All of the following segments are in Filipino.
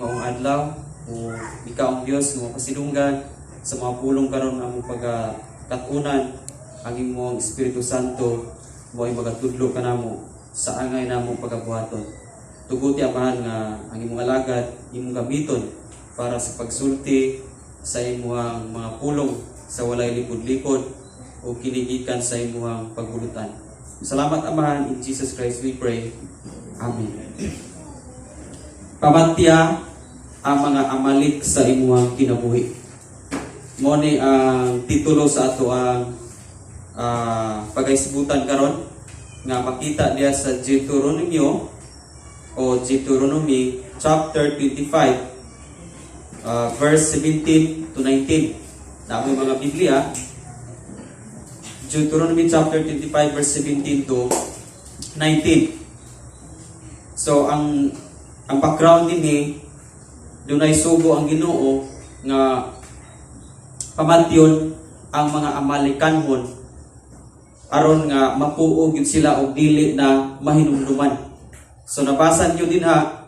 maong adlaw o ikaw ang Dios nga pasidunggan sa mga pulong karon nga among pagkatunan ang imong Espiritu Santo mo ay magatudlo kanamo sa angay namong pagabuhaton. Tuguti amahan nga ang imong alagad imong gamiton para sa pagsulti sa imong mga pulong sa walay lipod-lipod o kinigikan sa imong pagbulutan. Salamat amahan, in Jesus Christ we pray. Amen. Pamantya ang mga amalik sa imong kinabuhi. Mo ni ang titulo sa ato ang pagaisbutan karon nga makita diya sa Deuteronomy chapter 25 verse 17 to 19. Dami mga Biblia. Deuteronomy chapter 25 verse 17 to 19. So ang background din dunay sugo ang Ginoo nga pamantyon ang mga Amalekanhon aron nga mapuog yun sila og dili na mahinumduman. So nabasa niyo din nga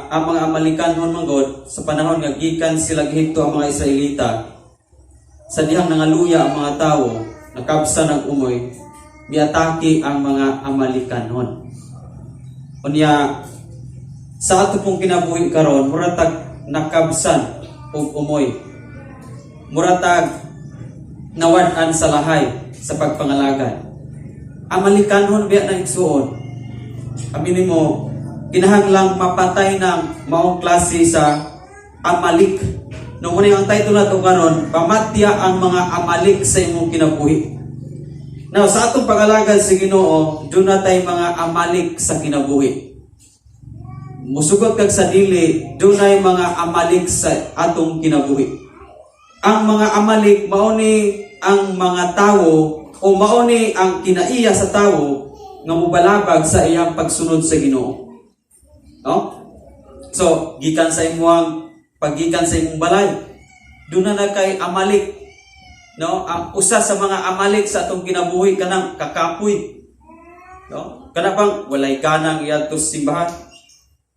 ang mga Amalekanhon manggod sa panahon nga gikan sila gihito ang mga Israelita sa dihang nangaluya ang mga tawo nakabsa ng umoy miatake ang mga Amalekanhon. Unya sa ato pong kinabuhi karon muratag nakabsan og umoy. Muratag nawad-an sa lahay sa pagpangalagan. Amalekanhon biya na igsuon. Aminin mo, kinahanglang mapatay ng maong klase sa Amalek. Nung muna ang title na ito karon, pamatya ang mga Amalek sa imong kinabuhi. Now, sa atong pag-alagad sa Ginoo, doon na tayo mga Amalek sa kinabuhi. Musugot kag sa dili, doon na mga Amalek sa atong kinabuhi. Ang mga Amalek, mauni ang mga tawo o mauni ang kinaiya sa tawo nga mubalabag sa iyang pagsunod sa Ginoo. No? So, gikan sa imong balay, doon na kay Amalek. No? Ang usa sa mga Amalek sa atong kinabuhi kanang kakapoy. No? Kana bang walay kanang iyadto sa simbahan.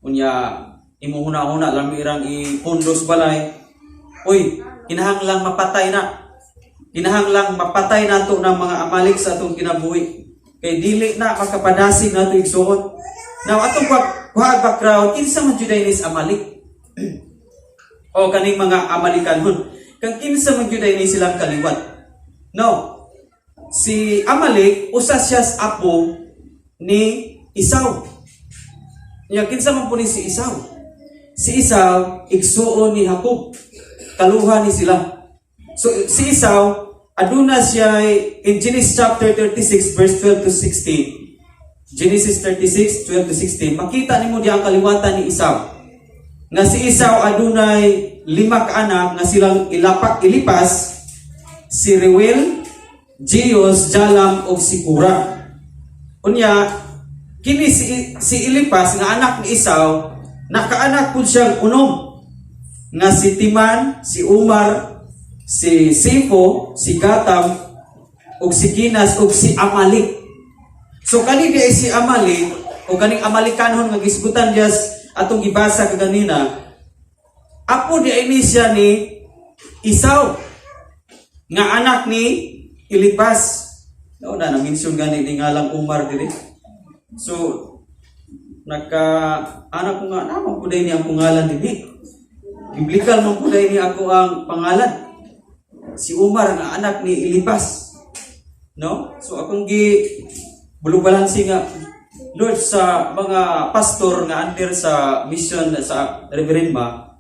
Unya imo huna-huna lang irang ipundos balay. Uy, kinahanglang mapatay na. Kinahanglang mapatay nato ng mga Amalek sa atong kinabuhi. Kay dili na makapadasig nato igsuon. Now atong background kinsa man jud inis Amalek? O kaning mga Amalekanhon. Kang kinsa man jud ini silang kaliwat. No. Si Amalek usa siya sa apo ni Esau. Nya kinsa man po ni si Esau? Si Esau igsuon ni Jacob. Kaluha ni sila. So si Esau aduna siya in Genesis chapter 36 verse 12 to 16. Genesis 36 12 to 16. Makita nimo diha ang kaliwatan ni Esau. Nga si Esau adunay 5 ka anak nga silang ilipas, si Reuel, Jeus, Jalam ug si Kora. Unya kini si Elipas nga anak ni Esau nakaanak pud siya unom nga si Timan, si Umar, si Sifo, si Gatam ug si Kinas ug si Amalek. So kani di si Amalek o kaning Amalekanhon nga gisgutan just atong gibasa kaganina, apo di ini siya ni Esau nga anak ni Elipas. No na mention gani di ngalang Umar diri. So anak ko nga naman po ni ang pangalan dinhi. Biblikal man po ni ako ang pangalan. Si Umar nga anak ni Elipas. No? So akong bulubalansi nga Lord sa mga pastor nga under sa mission sa Reverendma,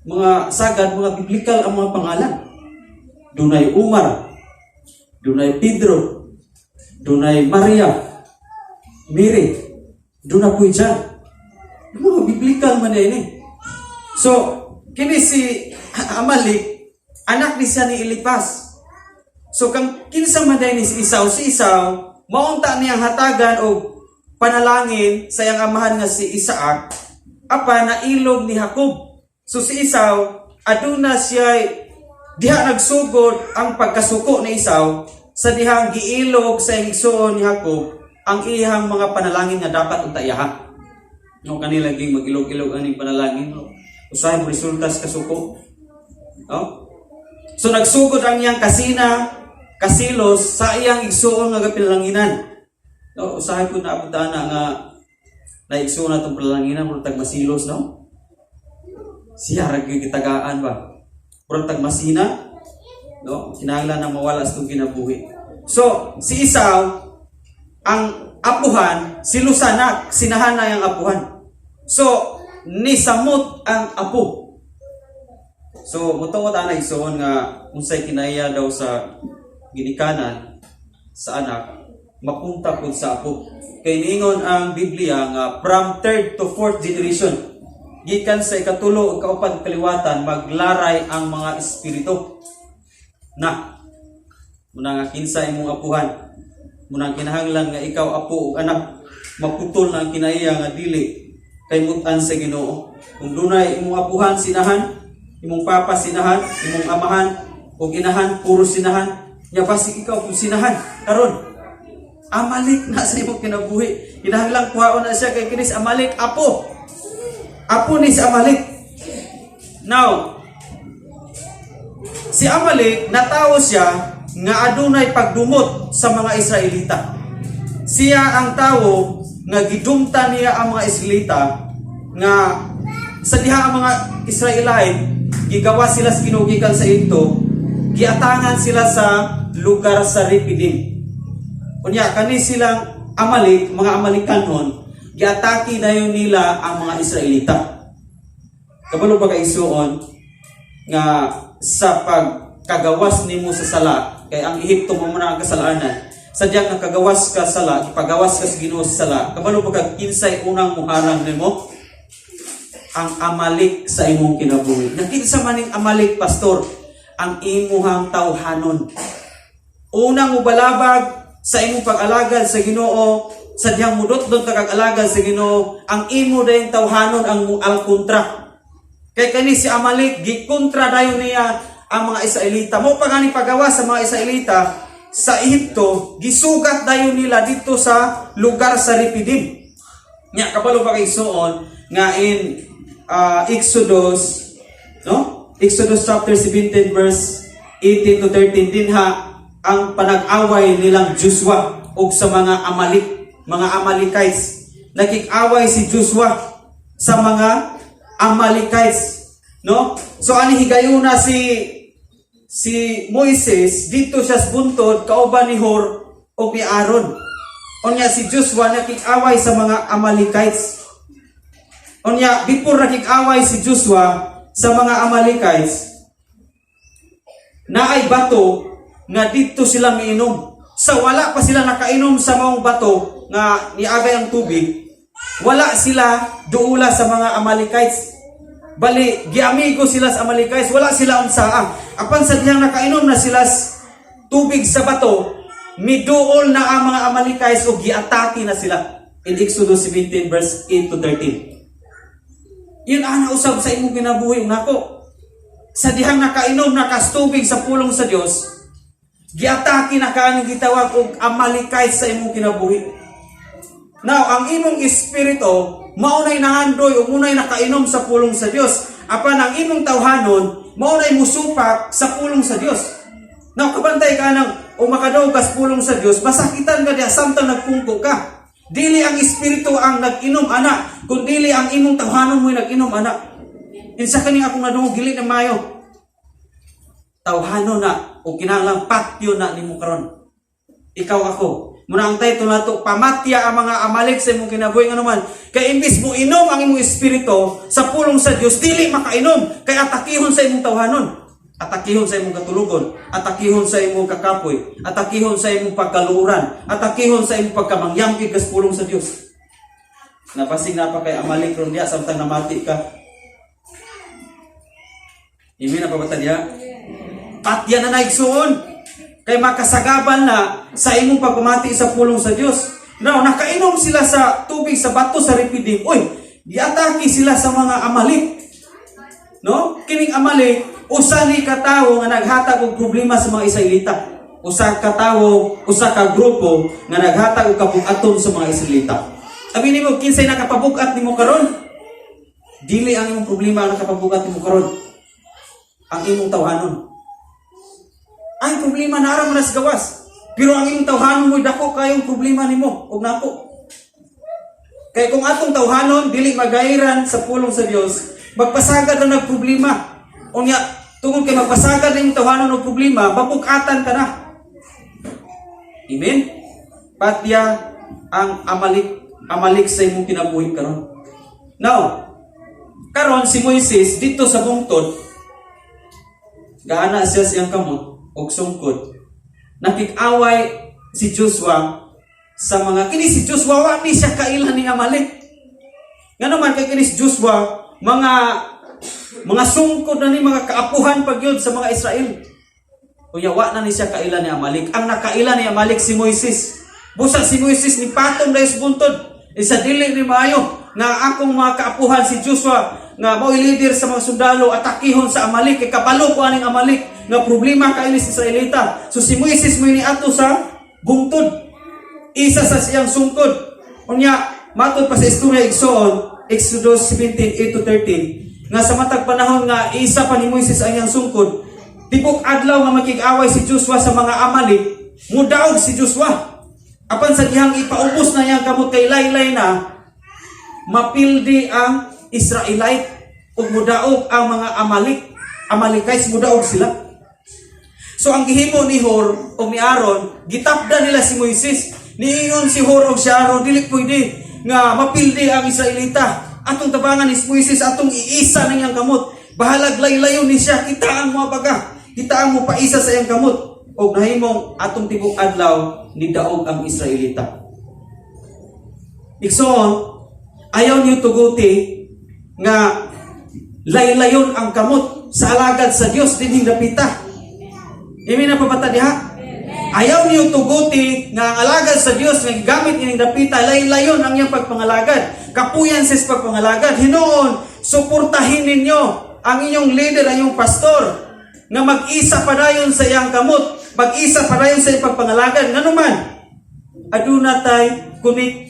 mga sagad, mga biblikal ang mga pangalan. Dunay Umar, dunay Pedro, dunay Maria, Mary, dunay po dyan. Mga biblikal man ini. So, kini si Amalek, anak ni siya ni Elipas. So, kang kinsa man ni si Esau, maunta niyang hatagan o panalangin sa iyang amahan nga si Isaac, apa na ilog ni Jacob. So si Esau, aduna siya diha nagsugod ang pagkasuko ni Esau sa dihang giilog sa igsuon ni Jacob ang iyang mga panalangin nga dapat untayahan. No, kanila ging mag-ilog-ilog aning panalangin. No? Usahay mo resulta sa kasuko. No? So nagsugod ang iyang kasina, kasilos sa iyang igsuon nga pinlanginan. No, usahay ko na apuntaan na nga naigsuon na itong pinlanginan, murag tag masilos, no? Siya ragyo kitagaan ba? Murag tag masina, no? Kinahanglan na mawala sa itong kinabuhi. So, si Esau, ang apuhan, si Lusanak, sinahan na yung apuhan. So, nisamot ang apo. So, mutungod ana igsoon nga unsay kinaiya daw sa ginikanan sa anak, mapunta pud sa apo. Kay niingon ang Biblia nga from third to fourth generation, gikan sa ikatulo ug kaupat kaliwatan maglaray ang mga espiritu. Na muna nga kinsa imong apuhan, muna kinahanglan nga ikaw apo ug anak, maputol na ang kinaiya nga dili kay mutan sa Ginoo. Kung dunay imong apuhan sinahan, imong papa sinahan, imong amahan o inahan puro sinahan, nya basig ikaw kung sinahan karon Amalek na sa imong kinabuhi. Kinahanglang kuhaon na siya kay kinis Amalek apo ni si Amalek. Now si Amalek natawo siya nga adunay pagdumot sa mga Israelita. Siya ang tawo nga gidumta niya ang mga Israelita nga sa diha ang mga Israelite gigawa sila sa kinugikan sa Egipto, giatangan sila sa lugar sa Refidim. Unya kani silang Amalek, mga Amalekanon, giatake dayon nila ang mga Israelita. Kabalo ba kay isuon nga sa pagkagawas nimo sa sala, kay ang Ehipto mo muna ang kasalanan. Sadya nga kagawas ka sala, ipagawas ka sa Ginoo sa sala. Kabalo ba kag kinsay unang muharang nimo? Ang Amalek sa imong kinabuhi. Nakinsa man ning Amalek, pastor, ang imuhang tawhanon. Unang mubalabag sa imong pag-alagad sa Ginoo, sadyang mudot-dot ka kag-alagad sa Ginoo, ang imo dayong tawhanon ang kontra. Kay kani si Amalek gikontra dayon niya ang mga Israelita. Mo pa gani pagawa sa mga Israelita sa Ehipto, gisugat dayon nila dito sa lugar sa Refidim. Nya kabalo ba kay suon nga in Exodus, no? Exodus chapter 17 verse 18 to 13 dinha ang panag-away nilang Joshua ug sa mga Amalek, mga Amalekites. Nakik-away si Joshua sa mga Amalekites, no? So ani higayuna si Moises dito siya sa buntod kauban ni Hor o ni Aaron. Unya si Joshua nakik-away sa mga Amalekites. Unya before nakik-away si Joshua sa mga Amalekites, naay bato nga dito sila miinom. Sa wala pa sila nakainom sa maong bato nga niagay ang tubig, wala sila duula sa mga Amalekites. Bali, giamigo sila sa Amalekites, wala sila unsaa. Apan sa diyang nakainom na sila tubig sa bato, miduol na ang mga Amalekites o giatake na sila. In Exodus 17 verse 8 to 13. Yun ana usab sa imong kinabuhi nako. Sa dihang nakainom na kastubig sa pulong sa Dios, giatake na kaning gitawag og Amalekites sa imong kinabuhi. Now, ang imong espiritu maunay nahandoy o munay nakainom sa pulong sa Dios. Apan ang imong tawhanon maunay musupak sa pulong sa Dios. Now, kabantay ka nang o makadaw ka sa pulong sa Dios, masakitan ka diya samtang nagpungko ka. Dili ang espiritu ang nag-inom ana, kundi dili ang imong tawhanon mo nag-inom ana. Insa kani akong nadungog gili na mayo. Tawhanon na o kinahanglang patyo na nimo karon. Ikaw ako. Muna ang title nato, pamatya ang mga Amalek sa imong kinabuhi nga naman. Kay imbis mo inom ang imong espiritu sa pulong sa Dios, dili makainom. Kay atakihon sa imong tawhanon. Atakihon sa imong katulugon, atakihon sa imong kakapoy, atakihon sa imong pagkaluuran, atakihon sa imong pagkamangyangkig kas pulong sa Dios. Napasig na pa kay Amalek ron diya samtang namati ka. Imi na pabata diya. Patya na naigsuon. Kay makasagaban na sa imong pagpamati sa pulong sa Dios. Now, nakainom sila sa tubig sa bato sa Refidim. Uy, giatake sila sa mga Amalek. No? Kining Amalek, usa ni katawo nga naghatag og problema sa mga Israelita. Usa ka tawo, usa ka grupo nga naghatag og kabuhaton sa mga Israelita. Abi nimo kinsay nakapabugat nimo karon? Dili ang imong problema ang nakapabugat nimo karon. Ang imong tawhanon. Ang problema nara man sa gawas. Pero ang imong tawhanon mo dako kayong problema nimo ug nako. Kay kung atong tawhanon dili magairan sa pulong sa Dios, magpasagad na nagproblema. Unya tungod kay magpasagad na imong tawhanon og problema, mapukatan ka na. Amen. Patya ang Amalek sa imong kinabuhi karon. Now, karon si Moises dito sa bungtod, gaana siya siyang kamot og sungkod. Nakik-away si Joshua sa mga kini si Joshua wa ni siya kailan ni Amalek. Ngano man kay kini si Joshua mga sungkod na ni mga kaapuhan pagyud sa mga Israel. Unya wa na ni siya kailan ni Amalek. Ang nakailan ni Amalek si Moises. Busa si Moises ni patong dahil sa buntod. Isa dili ni maayo nga akong mga kaapuhan si Joshua nga mao'y leader sa mga sundalo atakihon sa Amalek kay kabalo ko aning Amalek nga problema kaini sa Israelita. So si Moises mo ni ato sa bungtod. Isa sa siyang sungkod. Unya matod pa sa istorya igsoon Exodus 17:8-13 nga sa matag panahon nga isa pa ni Moises ang iyang sungkod. Tibok adlaw nga makig-away si Joshua sa mga Amalek, mudaog si Joshua. Apan sa dihang ipaubos na yang kamot kay laylay na, mapildi ang Israelite ug mudaog ang mga Amalekites mudaog sila. So ang gihimo ni Hor o ni Aaron, gitapda nila si Moises. Niingon si Hor og si Aaron, dili pwede nga mapildi ang Israelita. Atong tabangan ni Moises, atong iisa na iyang kamot. Bahalag laylayon ni siya, kitaan mo apaga. Kitaan mo paisa sa iyang kamot. O nahimong atong tibok adlaw ni daog ang Israelita. Igsoon, ayaw niyo tuguti nga laylayon ang kamot sa alagad sa Dios dinhing dapita. Imi na papata diha? Ayaw niyo tuguti nga ang alagad sa Dios nga gamit ining dapita laylayon ang iyang pagpangalagad. Kapuyan sa pagpangalagad. Hinuon, suportahin ninyo ang inyong leader, ang inyong pastor nga mag-isa pa dayon sa iyang kamot, mag-isa pa dayon sa iyang pagpangalagad. Nga naman, aduna tay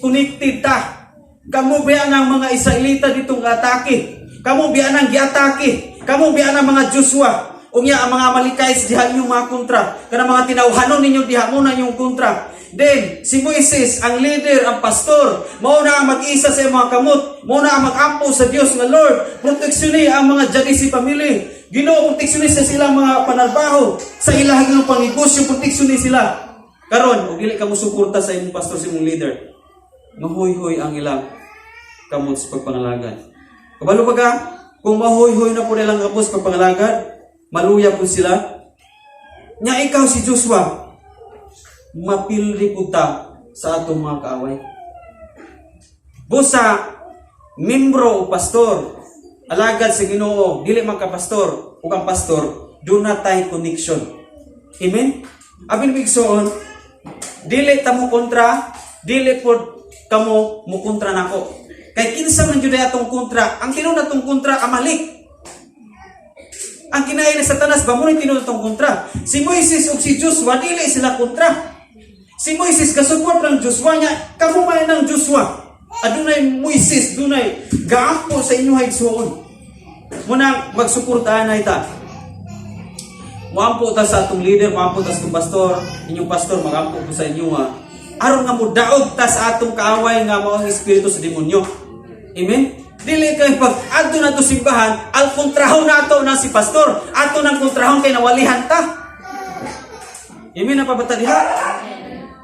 connected ta. Kamu biya ng mga Israelita ditong atake. Kamu biya ng giatake. Kamu biya ng mga Joshua. Unya ang mga Amalekites diha inyong mga kontra. Kana mga tinawhanon ninyo diha mo na inyong kontra. Then, si Moises, ang leader, ang pastor, mao na ang mag-isa sa mga kamot, mao na ang mag-ampo sa Dios nga Lord, proteksyon ang mga Janisi family. Ginoo proteksyon sa silang mga panarbaho, sa ilahang ng pangnegosyo, proteksyon sila. Karon, ug dili ka mo suporta sa imong pastor, sa imong leader. Mahoy-hoy ang ilang kamot sa pagpangalagad. Kabalo ba ka? Kung mahoy-hoy na po nilang kamot sa pagpangalagad, maluya po sila. Nya ikaw si Joshua, mapildi po ta sa atong mga kaaway. Busa, membro o pastor, alagad sa Ginoo, dili man ka pastor o kang pastor, do not tie connection. Amen? Abin bigsoon, dili ta mo kontra, dili po kamo mo kontra nako. Kay kinsa man jud atong kontra, ang tinuna atong kontra Amalek. Ang kinaay ni Satanas ba mo ni tinuna atong kontra? Si Moises ug si Joshua dili sila kontra. Si Moises kasuport ng Joshua niya, kamumay ng Joshua. Adunay Moises, dunay gaampo sa inyo haigsuon. Muna magsuportahan na ita. Muampo ta sa atong leader, muampo ta sa atong pastor, inyong pastor, magampo po sa inyo ha. Aron nga mudaog ta sa atong kaaway nga mao ang espiritu sa demonyo. Amen? Dili kay pag adto na to simbahan, al kontrahon nato na si pastor, ato nang kontrahon kay nawalihan ta. Amen na pabata diha?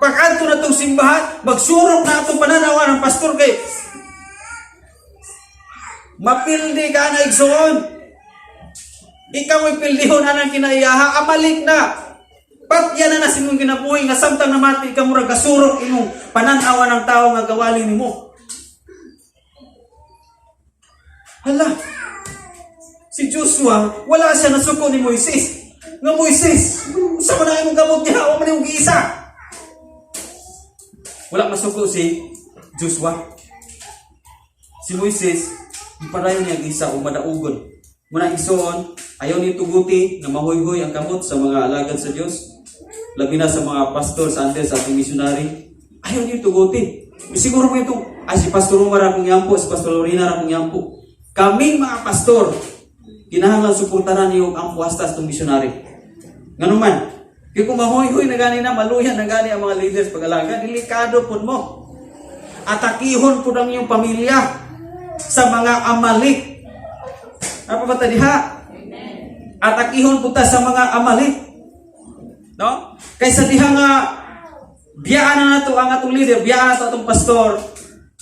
Pag adto na tong simbahan, magsurok na atong pananawa ng pastor kay mapildi ka na igsoon. Ikaw ay pildihon na ng kinaiyaha, Amalek na. Patya na simong ginabuhi nga samtang namati ka murag gasurok imong pananawa ng tao nga gawali nimo. Hala, si Joshua, wala siya nasuko ni Moises. Nga Moises, sa na imong gamot niya, o man imong giisa. Wala masuko si Joshua. Si Moises, ipadayon niya isa o madaugon. Muna igsoon, ayaw ni tuguti na mahoy-hoy ang kamot sa mga alagad sa Diyos. Labi na sa mga pastor, sa antes, sa ating missionary. Ayaw ni tuguti. Siguro mo itong Ay si Pastor Umar akong yampo, si Pastor Lorena akong yampo. Kaming mga pastor, kinahanglan suportahan niyo ang puwastas ng misyonary. Ngano man, kaya kung mahoy-hoy na gani na, maluyan na gani ang mga leaders pag-alaga, delikado po mo. Atakihon po ng iyong pamilya sa mga amalik. Apa ba diha? Atakihon po ta sa mga amalik. No? Kaysa diha nga, biyaan na nato ang atong leader, biyaan na nato atong pastor,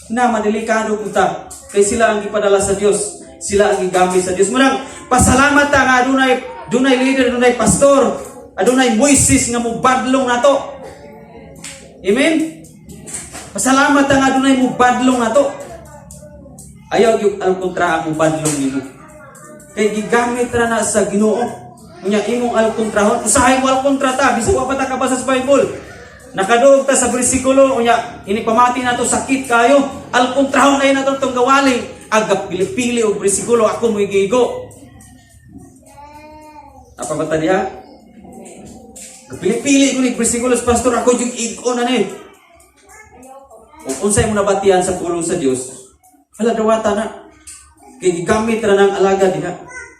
na madelikado po ta. Kaya sila ang ipadala sa Diyos. Sila ang igamit sa Diyos. Munang, pasalamat ta nga dunay leader, dunay pastor, adunay Moises nga mo badlong nato. Amen? Pasalamat ta nga dunay mo badlong nato. Ayaw yung ang kontra ang mo badlong nimo. Kay gigamit ra na sa Ginoo. Unya imong alkontrahon, usahay mo alkontrata bisan wa pa ta kabasa sa Bible. Nakaduog ta sa bersikulo unya ini pamati nato sakit kayo. Alkontrahon ay nato tong gawali. Aga pili-pili og bersikulo ako mo igigo. Apa ba ta diha? Pili-pili ko ni bersikulo sa pastor ako yung igo na ni. Kung unsay mo nabatian sa pulong sa Dios, hala dawata na. Kay gigamit ra nang alaga diha.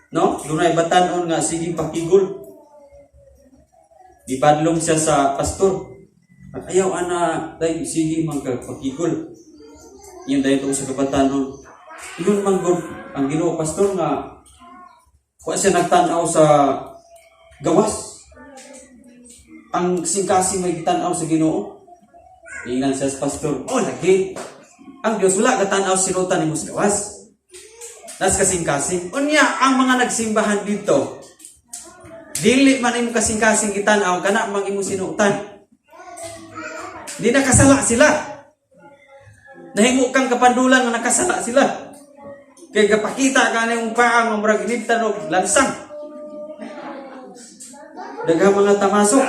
No? Dunay batan-on nga sige pakigol. Gipadlong siya sa pastor. At ayaw ana dai sige magpakigol. Iyon dahil ito sa kabatanon. Iyon man gud ang Ginoo pastor nga kuha siya nagtanaw sa gawas. Ang singkasing may gitanaw sa Ginoo. Ingan siya sa pastor. Oh, lagi. Ang Diyos wala katanaw sinutan ni mo sa gawas. Nas kasing-kasing. Unya, ang mga nagsimbahan dito, dili man imo kasing-kasing gitanaw, kana mang imo sinutan. Di nakasala sila. Nahimo kang kapandulan nga nakasala sila. Kay gapakita ka na yung paang ng murag inibtan o lansang. Daghang mga tamasok.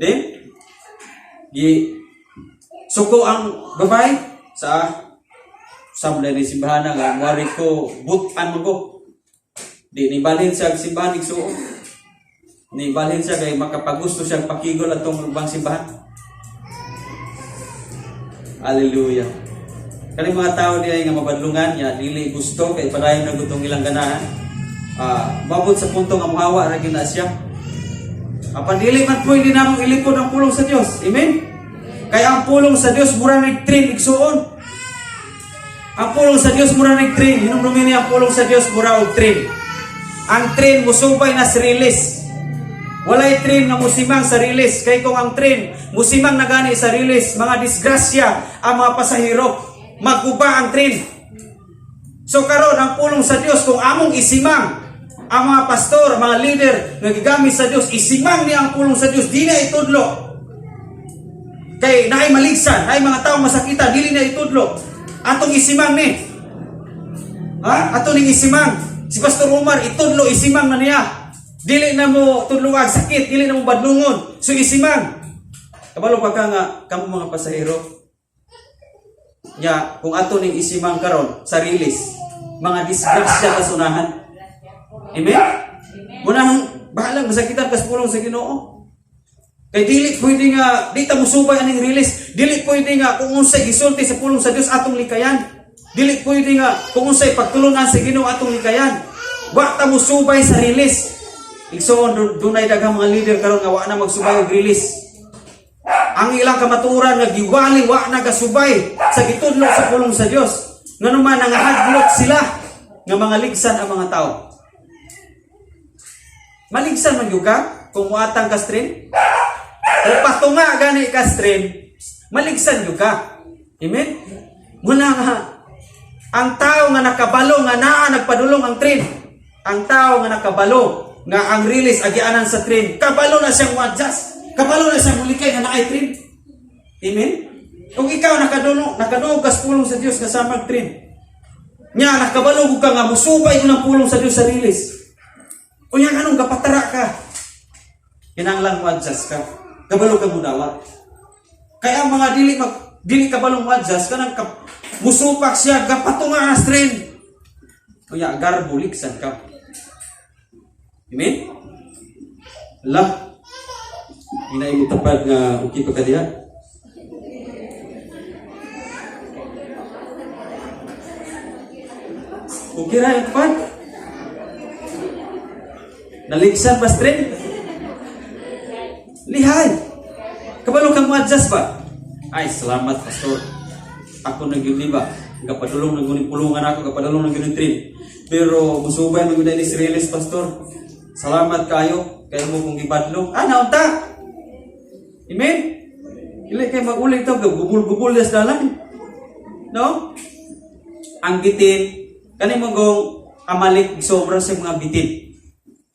Then, suko ang babae sa sabla ni simbahan nga wari ko butan mo ko. Di ni balhin siya simbahan ni suo. Ni balhin siya kay makapagusto siya pakigol atong ubang simbahan. Hallelujah. Kani mga tao diay nga mabadlungan ya dili gusto kay padayon na gutong ilang ganahan. Babot sa punto nga muhawa ra gyud na siya. Apan dili man pwede namong ilipod ang pulong sa Dios. Amen. Kaya ang pulong sa Dios mura nag-train igsuon. Ang pulong sa Dios mura nag-train. Hinumdumin niya ang pulong sa Dios mura og train. Ang train musubay na sa release. Walay train nga musimang sa release. Kay kung ang train musimang na gani sa release, mga disgrasya ang mga pasahero. Magguba ang train. So karon ang pulong sa Dios kung among isimang ang mga pastor, mga leader nga gigamit sa Dios, isimang niya ang pulong sa Dios, di na itudlo. Kay naay maligsan, naay mga tao masakita, dili na itudlo. Atong isimang ni. Atong ning isimang. Si Pastor Umar itudlo isimang na niya. Dili na mo tudluag sakit, dili na mo badlungon. So isimang. Kabalo pa ka nga kamo mga pasahero. Ya, kung ato ning isimang karon sa release, mga disgrasya kasunahan. Amen? Munang bahalang masakitan kas pulong sa Ginoo. Kay dili pwede nga di ta musubay aning release, dili pwede nga kung unsay gisulti sa pulong sa Dios atong likayan. Dili pwede nga kung unsay pagtulungan sa Ginoo atong likayan. Wa ta musubay sa release. Igsoon dunay daghang mga leader karon nga wa na magsubay og release. Ang ilang kamaturan nga giwali wa na gasubay sa gitudlo sa pulong sa Dios. Ngano man nangahadlok sila nga mga ligsan ang mga tao. Maligsan man gyud ka kung muatang ka strain. O patunga gani ka strain, maligsan gyud ka. Amen? Muna nga ang tao nga nakabalo nga naa nagpadulong ang train. Ang tao nga nakabalo nga ang release agianan sa train, kabalo na siyang adjust. Kabalo na siyang mulikay nga naay train. Amen? Kung ikaw nakadulong kas pulong sa Dios kasama train. Nya nakabalo ka nga musubay ko ng pulong sa Dios sa release. O yan, anong kapatara ka? Kinanglang mo adjust ka. Kabalo ka mudawat. Kaya ang mga dili kabalong mo adjust, kanang musupak siya, kapatunga na strain. O yan, garbuliksan ka. Amen? Allah. Hinay mo tapad nga uki pa ka diha. Okay ra yung pan. Naligsan ba strength? Lihay. Kabalo kang ma-adjust ba? Ay, salamat pastor. Ako nagyudi ba? Kapadulong nang pulungan ako, kapadulong nang train. Pero musubay mo gud ni Israelis pastor. Salamat kayo kay mo kung gibadlong. Naunta. Amen. Dili kay mag-uli to gubul-gubul das dalan. No? Ang bitin kani mo gong Amalek sobra sa mga bitin.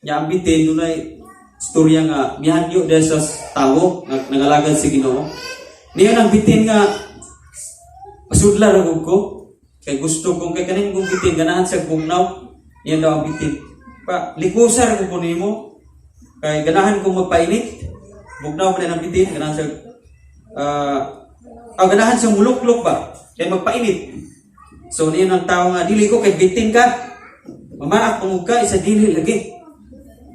Ya ang bitin dunay istorya nga bihanyo dahil sa tawo nangalagad si Ginoo. Niyon ang bitin nga pasudla ra ko kay gusto kong kay kaning kong bitin ganahan sa bugnaw. Niyan daw ang bitin. Pa likusar ko nimo kay ganahan kong magpainit. Bugnaw pa rin ang bitin ganahan sa ganahan sa muluklok ba kay magpainit. So niyon ang tao nga dili ko kay bitin ka. Mamaak pamugka isa dili lagi.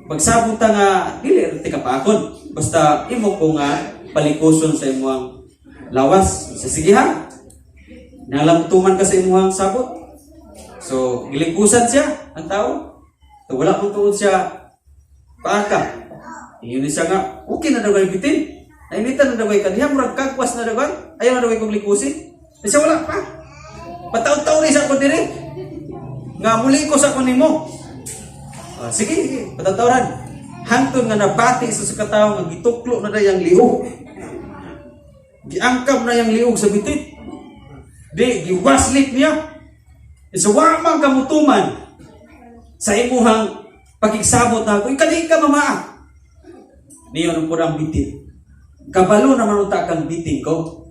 Pagsabot nga dili tika pa akon. Basta imo ko nga palikuson sa imong lawas. Sige ha. Nalamtuman ka sa imong sabot. So gilikusan siya ang tao. So wala pang tuod siya paaka. Iyon siya nga okay na daw bitin. Nainitan na daw kay kaniya murag kagwas na daw. Ayaw na daw kong likusin. Kasi wala pa. Pataw-taw ni sa ko diri. Nga muli ko sa kunimo. Sige, patatawaran. Hangtod nga nabati sa katao nga gituklo na dayang liog. Giangkab na yang liog sa bitit. Di giwaslik niya. Isa wa man kamutuman sa imuhang pakigsabot na ako. Ikali ka mamaa. Niyon po ang bitit. Kabalo naman unta kang biting ko.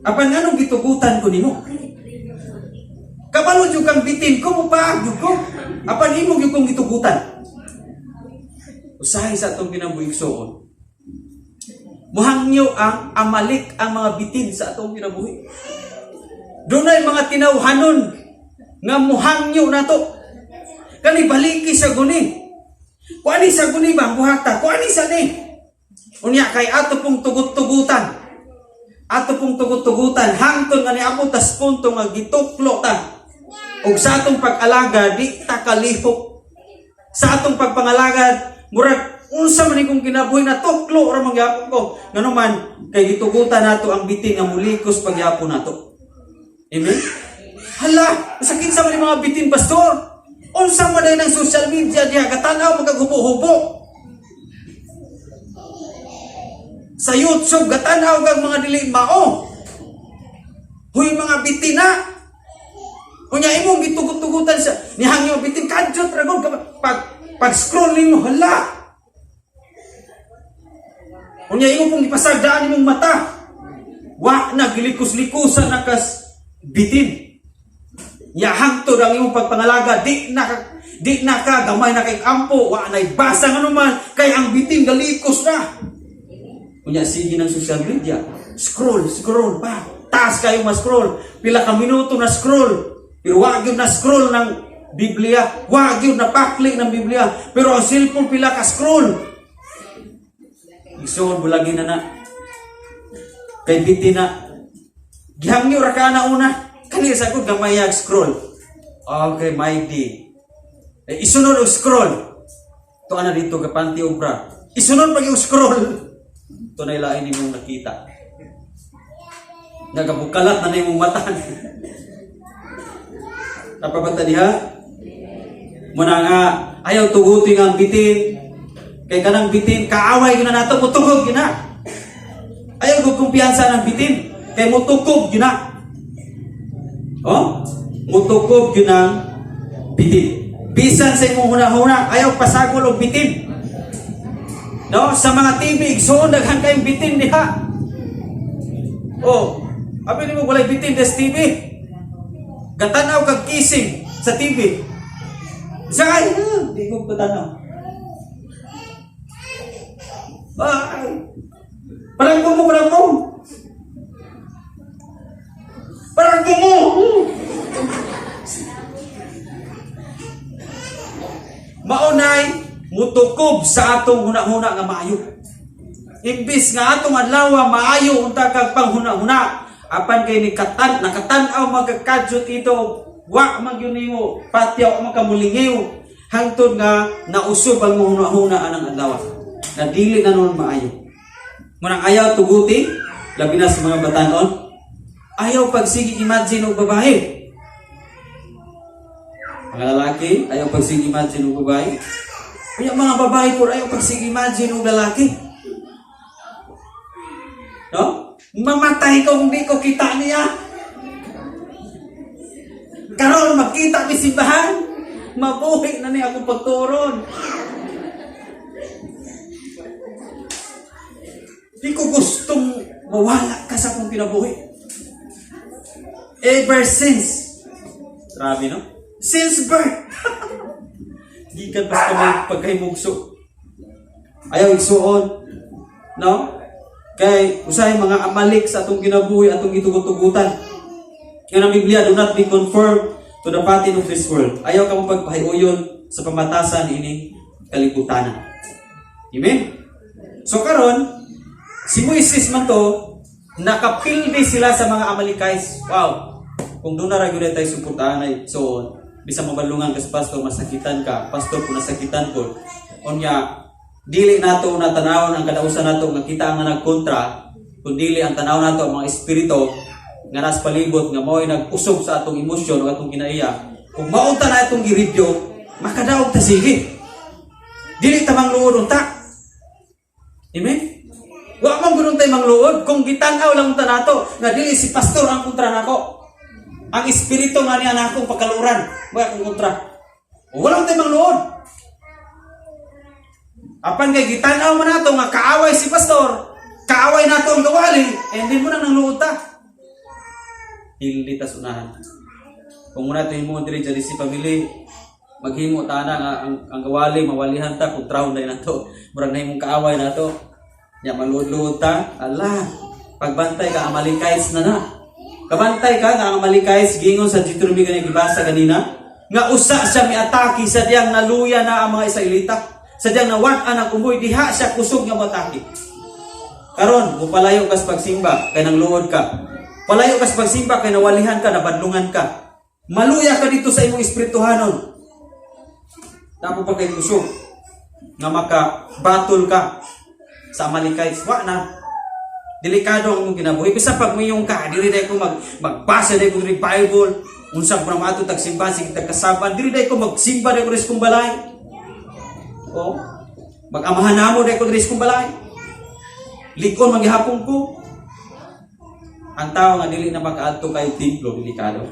Apan anong gitugutan ko nimo? Kabalo jud kang bitin ko mo paag jud ko. Apan imo gyud kong gitugutan. Usahay sa atong kinabuhigsoon. Muhangyo ang Amalek ang mga bitin sa atong kinabuhi. Dunay mga tinawhanon nga muhangyo nato. Kani baliki sa guni. Kuani sa guni ba buhata? Kuani sa ni. Unya kay ato pong tugut-tugutan. Ato pong tugut-tugutan hangtod nga niabot tas punto nga gituklo ta. Og sa atong pag-alagad di ta kalihok. Sa atong pagpangalagad murag unsa man ikong kinabuhi na tuklo ra mangyapon ko. Nganuman kay gitugutan nato ang bitin nga mulikos pagyapon nato. Amen. Hala, sakit sa mga bitin pastor. Unsa man day ng social media diha katanaw magaghubo-hubo. Sa YouTube gatanaw kag mga dili mao. Huy mga bitin na. Kunya imong gitugut-tugutan sa nihangyo bitin kadjot ra gud pag scroll nimo hala. Kunya imong pong ipasagdaan imong mata. Wa na gilikos-likusan nakas bitin. Ya hangtod ang imong pagpangalaga di na ka gamay na kay kampo wa nay basa nganuman kay ang bitin galikos na. Kunya sige ng social media. Scroll pa. Taas kayo ma-scroll. Pila ka minuto na scroll. Pero wag yun na scroll ng Biblia. Wag yun na paklik ng Biblia. Pero ang cellphone pila ka scroll. Isuon bulagin na. Kay bitin na. Gihangyo ra ka na una. Kani sa ko gamayag scroll. Okay, my day. Isunod og scroll. To ana dito kapanti obra. Isunod pag yung scroll. To na ilain nimong nakita. Nagabukalat na nimong mata. Napabata diha? Muna nga ayaw tugutin ang bitin. Kay kanang bitin kaaway gina nato mutugog gina. Ayaw gud kumpiyansa ng bitin. Kay mutukog gina. Oh? Mutukog gina bitin. Bisan sa imong hunahuna ayaw pasagol og bitin. No, sa mga TV igsoon daghan kay bitin diha. Oh, abi nimo walay bitin des TV. Gatanaw kag kising sa TV. Sakay, di ko patanaw. Ay, parang mo. Maunay, mutukob sa atong huna-huna nga maayo. Imbis nga atong adlaw maayo unta kag panghuna-huna. Apan kay nakatan-aw magkakadyot ito wa magyud nimo patyaw makamulingiw hangtod nga nausob ang mahuna-huna anang adlaw. Na dili na noon maayo. Munang ayaw tuguti, labi na sa mga batanon, ayaw pagsige imagine og babae. Mga lalaki, ayaw pagsige imagine og babae. Kaya mga babae po ayaw pagsige imagine og lalaki. No? Mamatay ko kung di ko kita niya. Karon magkita mi simbahan, mabuhi na niya akong pagturon. Di ko gustong mawala ka sa akong kinabuhi. Ever since. Grabe, no? Since birth. Di ka basta may pagkahimugso. Ayaw igsuon. No? Kay usahay mga amalik sa atong kinabuhi, atong itugutugutan. Kaya ang Biblia, do not be conformed to the pattern of this world. Ayaw ka mong pagpahiuyon sa pamatasan ini kalibutan. Amen? So karon, si Moises man to, nakapildi sila sa mga Amalekite. Wow! Kung doon na regulate tayo suportahan ay so, bisa mabalungan ka sa pastor, masakitan ka. Pastor, kung nasakitan ko. Onya, dili nato na tanawon ang kadausan nato nga kita ang nagkontra, kung dili ang tanaw nato ang mga espiritu nga nas palibot nga mo'y nag-usog sa atong emosyon o atong kinaiya. Kung maunta na itong giridyo, makadaog ta sige. Dili ta mangluod unta. Amen? Wa man gudong tay mangluod kung gitanaw lang unta nato nga dili si pastor ang kontra nako. Ang espiritu nga niya nakong pagkaluran, wa akong kontra. Wala tay mangluod. Apan kay gitanaw man nato nga kaaway si pastor, kaaway nato ang gawali, hindi mo na nang luod ta. Hindi ta sunahan. Kung muna ito mo diri dyan si pamilya, maghimo ta na nga ang gawali, mawalihan ta, kung traon na to, murag na imong kaaway na to, ya maluod-luod ta, ala, pagbantay ka, Amalekite na na. Kabantay ka, nga Amalekite, gingon sa Deuteronomy nga gibasa kanina, nga usa siya miataki, sadyang naluya na ang mga Israelita, sadyang nawat-an ang umuy, diha siya kusog nga mataki. Karon, mupalayo ka sa pagsimba, kay nang luod ka. Palayo ka sa pagsimba, kay nawalihan ka, nabadlungan ka. Maluya ka dito sa imong espirituhanon. Tapo pa kay kusog nga maka-battle ka sa Amalekite. Wa na. Delikado ang imong kinabuhi. Bisa pag mayong ka, dili day ko magbasa day ko ng Bible, unsa pa mato tagsimba sig tagkasaban, dili day ko magsimba day ko ris kung balay. O, mag-amahan namo day ko ris kung balay. Likon maghapon ko. Ang tao nga dili na makaadto kay templo, delikado.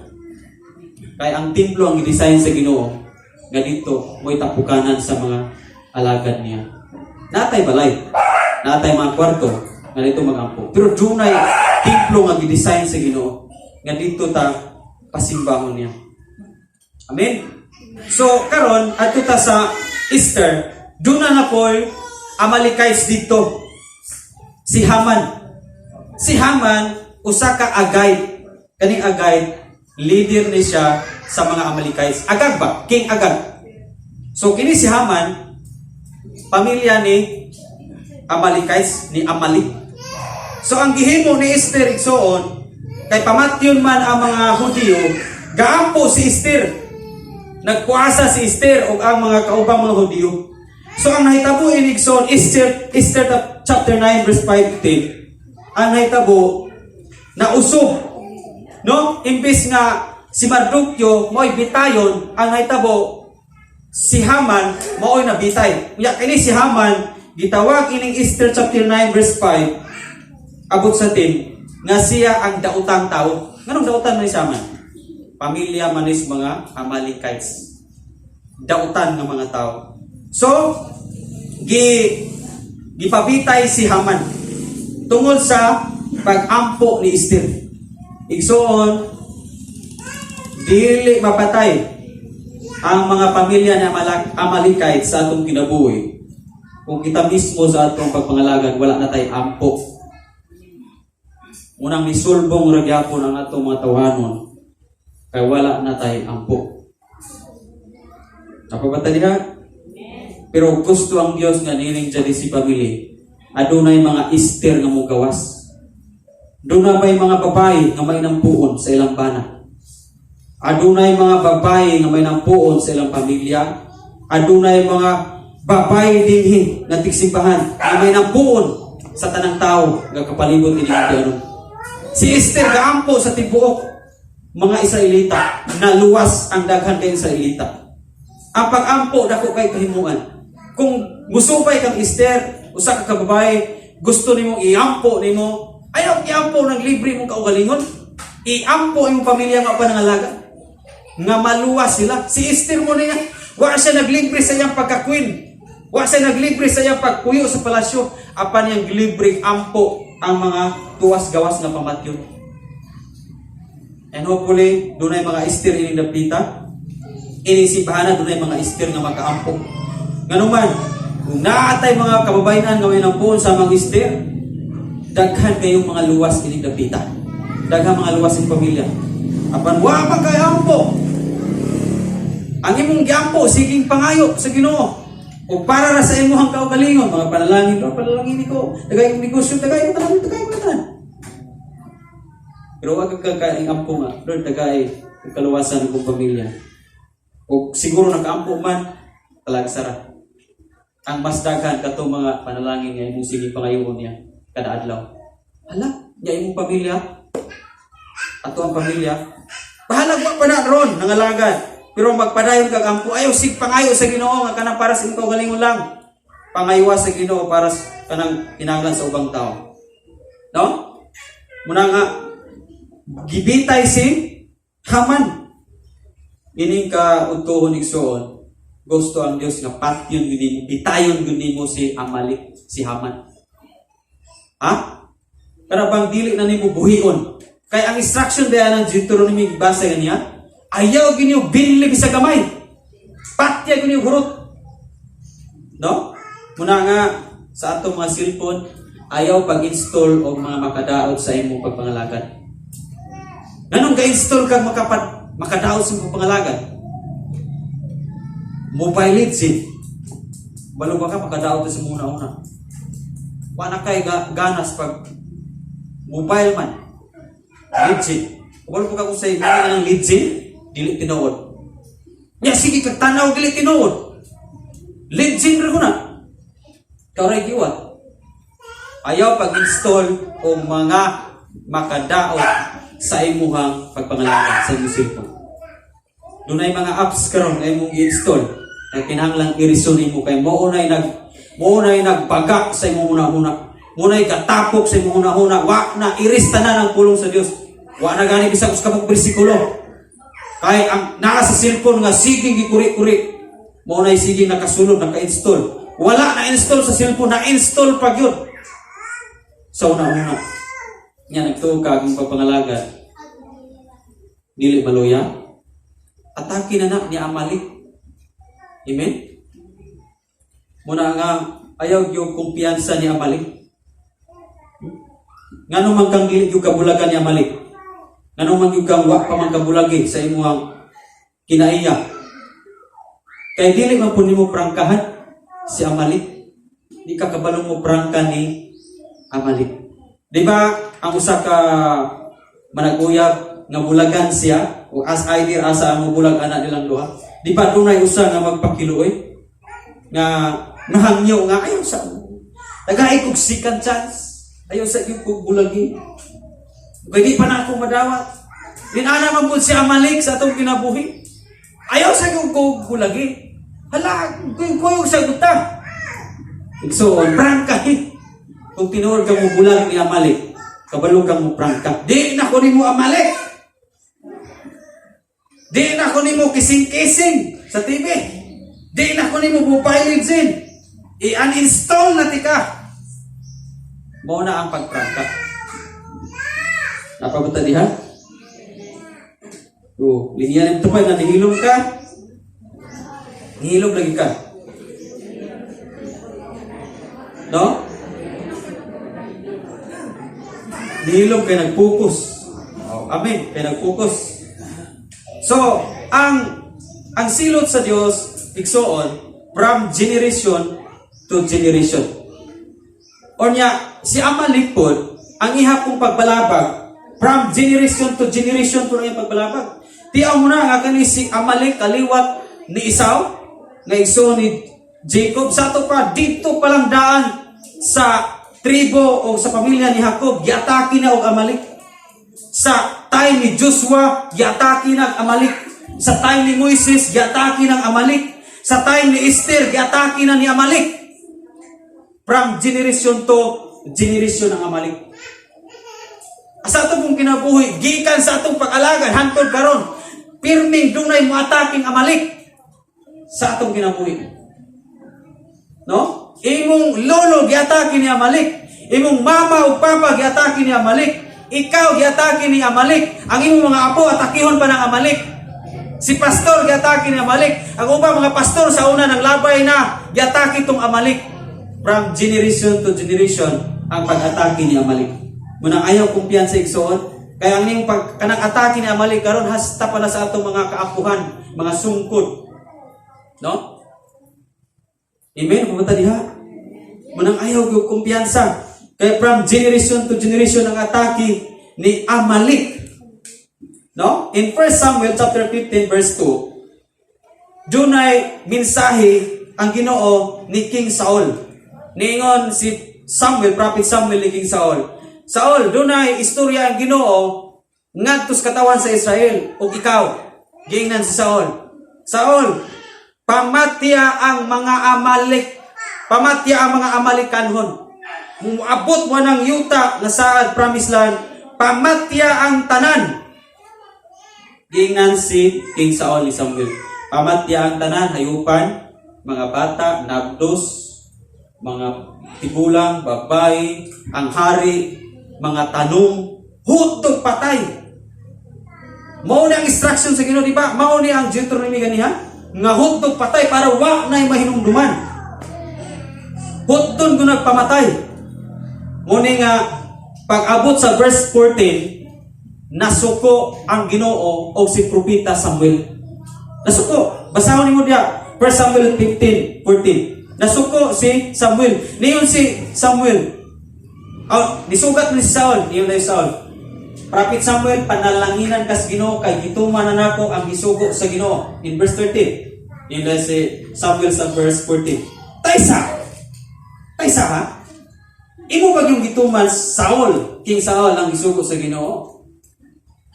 Kay ang templo ang i-design sa Ginoo nga dito mo'y tapukanan sa mga alagad niya. Natay balay, natay mga kwarto nga dito magampo. Pero dunay templo nga i-design sa Ginoo nga dito ta pasimbahon niya. Amen. So karon adto ta sa Easter, duna na po'y Amalekites dito. Si Haman. Si Haman usa ka Agag. Kaning Agag, leader ni siya sa mga Amalekites. Agag ba? King Agag. So kini si Haman, pamilya ni Amalekites, ni Amalek. So ang gihimo ni Esther igsoon, kay pamatyon man ang mga Hudiyo, gaampo si Esther. Nagpuasa si Esther o ang mga kaubang mga Hudiyo. So ang nahitabo ini igsoon, Esther chapter 9 verse 5-10. Ang nahitabo na usog, no? Imbis nga si Mardukyo mo'y bitayon, ang nahitabo si Haman mo'y nabitay. Kaya kini si Haman gitawag ining Esther chapter 9 verse 5 abot sa 10 nga siya ang dautang tao. Nganong dautan man ni Haman? Pamilya man is mga Amalekites. Dautan nga mga tao. So gipabitay si Haman tungod sa pag-ampo ni Esther. Igsoon, dili mapatay ang mga pamilya ni Amalekite sa atong kinabuhi. Kung kita mismo sa atong pagpangalagan, wala na tayo ampo. Unang nisulbong ragyapon ang atong mga tawanon, kaya wala na tayo ampo. Napabata niya? Pero gusto ang Diyos nga nining dyan si pamilya. Adunay mga Esther nga mo gawas. Doon na may mga babae nga may nampuon sa ilang bana. Adunay mga babae nga may nampuon sa ilang pamilya. Adunay mga babae dinhi nga tigsimbahan nga may nampuon sa tanang tao nga kapalibot ini ano. Si Esther gaampo sa tibuok mga Israelita, naluwas ang daghan kay Israelita. Ang pag-ampo dako kay kahimuan. Kung musupay kang Esther, usa ka babae, gusto nimo iampo nimo, ayaw iampo ng libre mong kaugalingon. Iampo imong pamilya nga panangalaga. Nga maluwas sila. Si Esther mo niya, wa siya naglibre sa iyang pagka-queen. Wa siya naglibre sa iyang pagpuyo sa palasyo. Apan niyang libre ampo ang mga tuwas-gawas na pamatyon. And hopefully, doon ay mga Esther ining dapita. Inisipahana doon ay mga Esther nga makaampo. Nganuman, kung naatay mga kababayan nga may nampuon sa mga Esther, daghan kayong mga luwas ining dapita. Daghan mga luwas ng pamilya. Apan wa man kay ampo. Ang imong giampo siging pangayo sa Ginoo. O para ra sa imong kaugalingon, mga panalangin, panalangin ko, dagay negosyo, dagay tanan. Pero wag ka ampo nga, Lord, dagay kaluwasan ng pamilya. O siguro nakaampo man, talaga sara. Ang mas daghan kato mga panalangin nga imong sige pangayoon niya kada adlaw. Hala, nya imong pamilya, ato ang pamilya, bahala wa pa na ron nangalagad. Pero magpadayon kag ampo, ayaw sig pangayo sa Ginoo nga kanang para sa imong kaugalingon lang. Pangaywa sa Ginoo para kanang kinahanglan sa ubang tao. No? Muna nga gibitay si Haman. Ining ka udtohon igsoon, gusto ang Dios nga patyon gid mo, bitayon gid mo si Amalek, si Haman. Ha? Para bang dili na nimo buhion. Kay ang instruction ba ng Deuteronomy basa niya, ayaw gid niyo binlig sa gamay. Patya gid niyo hurot. No? Muna nga sa atong mga cellphone, ayaw pag-install og mga makadaot sa imong pagpangalagad. Nganong ga-install kag makadaot sa imong pangalagan? Mobile legend. Balo ba ka makadaot sa muna-una? Wa na kay ganas pag mobile man. Legend. Balo ba ka kung sa mga ng legend, dili tinuod. Nya sige kag tanaw dili tinuod. Legend ra ko na. Kauray giwat. Ayaw pag-install o mga makadaot sa imuhang pagpangalaga sa imong cellphone. Dunay mga apps karon nga imong i-install na kinahanglang i-resume mo kay mo unay nagbaga sa imong una-una. Munay katapok sa imong una-una, wa na irista na ng pulong sa Dios. Wa na gani bisag us kabog bersikulo. Kay ang naa sa cellphone nga siging gikuri-kuri. Mo unay siging nakasulod, naka-install. Wala na install sa cellphone, na-install pa gyud. So una-una. Nya nagtuo ka ang pagpangalaga. Dili maluya. Atake na ni Amalek. Amen? Muna nga, ayaw yung kumpiyansa ni Amalek. Ngano man kang dili yung kabulagan ni Amalek? Ngano man yung kang wa pa man kabulagi sa imuhang kinaiya? Kaya dili man po ni mo prangkahan si Amalek. Di ka kabalong mo prangka ni Amalek. Di ba, ang usa ka managuyab nga bulagan siya, o as idea asa ang bulag anak nilang duha. Di ba dunay usa nga magpakiluoy? Nga nahangyo nga ayaw sa tagay kog second chance. Ayaw sa yung kog bulagi. Kaya di pa na ako madawat. Dinana man po si Amalek sa atong kinabuhi. Ayaw sa yung kog bulagi. Hala, kuyog sa guta. So, prangkahin. Kung tinuod ka mo bulag ni Amalek, kabalo ka mo prangka. Di na ko ni mo Amalek. Di na ko ni mo kising-kising sa TV. Di na ko ni mo mobile legend. I-uninstall na tika. Mao na ang pagprangka. Napabuta diha? Linya nito pa na nihilom ka. Nihilom lagi ka. No? Nihilom kay nag-focus. Amen, kay nag-focus. So, ang silot sa Dios igsoon from generation to generation. Onya si Amalek pod ang iha kong pagbalabag from generation to generation po ang pagbalabag. Tiyaw mo na nga kani si Amalek kaliwat ni Esau, nga igsoon ni Jacob. Sa ato pa, dito palang daan sa tribo o sa pamilya ni Jacob, giatake na og Amalek. Sa time ni Joshua, giatake na ang Amalek. Sa time ni Moises, giatake ng Amalek. Sa time ni Esther, giatake na ni Amalek. From generation to generation ang Amalek. Sa ato pong kinabuhi, gikan sa atong pag-alagan, hantod karon, pirming dunay mo ataking Amalek sa atong kinabuhi. No? Imong lolo giatake ni Amalek. Imong mama o papa giatake ni Amalek. Ikaw giatake ni Amalek. Ang imong mga apo atakihon pa ng Amalek. Si pastor giatake ni Amalek. Ang ubang mga pastor sa una ng labay na giatake tong Amalek. From generation to generation ang pag-atake ni Amalek. Muna ayaw kumpiyansa igsoon. Kaya ang ning kanang atake ni Amalek karon hasta pala sa atong mga kaapuhan, mga sungkod. No? Amen. Pumunta diha. Munang ayaw gyud kumpiyansa. Kaya from generation to generation ang atake ni Amalek. No? In 1 Samuel chapter 15 verse 2, dunay mensahe ang Ginoo ni King Saul. Niingon si Samuel, prophet Samuel ni King Saul. Saul, dunay istorya ang Ginoo ngadto sa katawan sa Israel ug ikaw. Giingnan si Saul. Saul, pamatya ang mga Amalek. Pamatya ang mga Amalekanhon. Muabot mo ng yuta na saad promised land, pamatya ang tanan. Giingnan si King Saul ni Samuel. Pamatya ang tanan, hayupan, mga bata, nabdos, mga tigulang, babae, ang hari, mga tanong, hutog patay. Mao ni ang instruction sa Ginoo, di ba? Mao ni ang Deuteronomy ganiha, nga hutog patay para wa nay mahinumduman. Hutton ko nagpamatay. Muni nga, pag-abot sa verse 14, nasuko ang Ginoo o si Propeta Samuel. Nasuko. Basahon mo diya, 1 Samuel 15:14. Nasuko si Samuel. Niyon si Samuel. Nisugat ni si Saul. Niyon na si Saul. Prophet Samuel, panalanginan kas Ginoo kay gituman na nako ang gisugo sa Ginoo. In verse 13. Niyon na si Samuel sa verse 14. Taysa ha? Imo ba yung gituman Saul, King Saul ang gisugo sa Ginoo?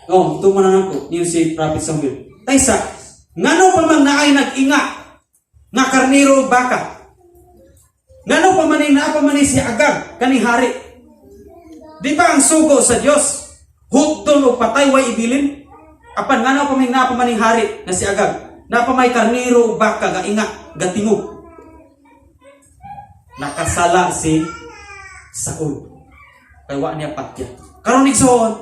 Oh, gituman na nako niyo si Prophet Samuel. Taysa, ngano pa man naay nag-inga nga karnero o baka? Ngano pa man naa pa man si Agag kani hari? Di ba ang sugo sa Dios hutton o patay way ibilin? Apan ngano pa man naa pa man hari na si Agag? Na pa may karnero o baka ga inga, ga tingog. Nakasala si Saul. Kaya wa niya patya. Karon igsoon,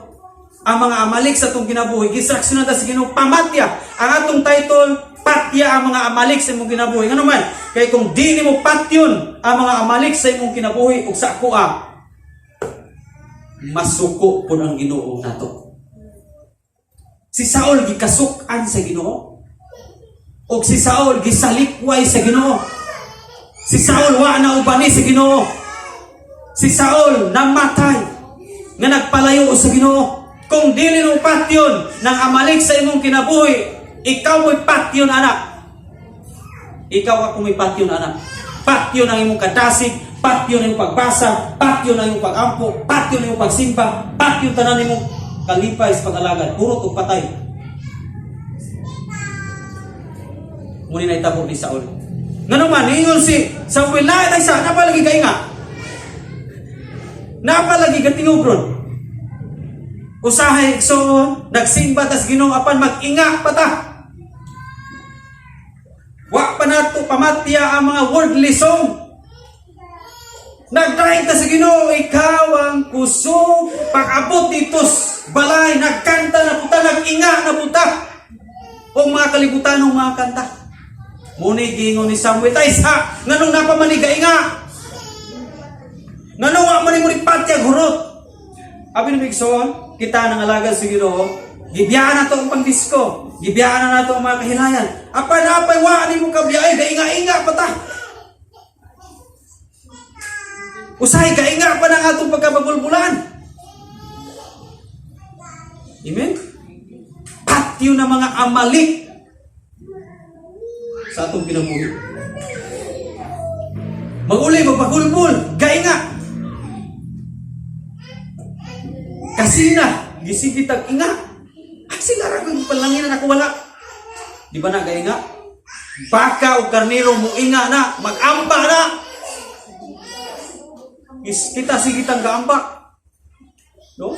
ang mga Amalek sa itong kinabuhi, gisaksyon na sa Ginoo pamatya. Ang atong title, patya ang mga Amalek sa imong kinabuhi. Ano man? Kaya kung di mo patyon ang mga Amalek sa imong kinabuhi ug sa kuha, masuko pud ang Ginoo nato. Si Saul gikasukan sa Ginoo. Ug si Saul gisalikway sa Ginoo. Si Saul wa na ubani sa Ginoo. Si Saul namatay nga nagpalayo sa Ginoo. Kung dili mo patyon ng Amalek sa imong kinabuhi, ikaw mo'y patyon anak. Ikaw ako may patyon anak. Patyon ang imong kadasig, patyon ang imong pagbasa, patyon ang imong pagampo, patyon ang imong pagsimba, patyon tanan imong kalipay sa pag-alagad, puro ug patay. Muni na itabo ni Saul. Ngano man ingon si Samuel na taysa napalagi kainga. Napalagi katingogron. Usahay igsoon, nagsimba tas Ginoo apan mag-inga pata. Wa pa nato pamatya ang mga worldly song. Nagtry ta sa Ginoo, ikaw ang kusog, pag-abot ditos balay, nagkanta na puta, nag-inga na puta. O mga kalibutan ng mga kanta. Muni gingon ni Samuel, taysa, nganong napamaniga inga? Nganong wa man mo ni patya gurot? Abi ni Bigson, kita nang alaga sa Ginoo, gibiyaan na to ang pangdisko, gibiyaan na nato ang mga kahilayan. Apay wa ni mo kabiyay, gainga-inga pata. Usahay gainga pa ng atong pagkababulbulan. Amen? patio ng mga Amalek sa atong kinabuhi. Maguli, magpagulbul, gay nga. Kasi na, gisigit ang inga. Sila ragong palangin na wala. Di ba na gay nga? Baka o karnero mo inga na, mag-amba na. Kita sigitang gaamba. No?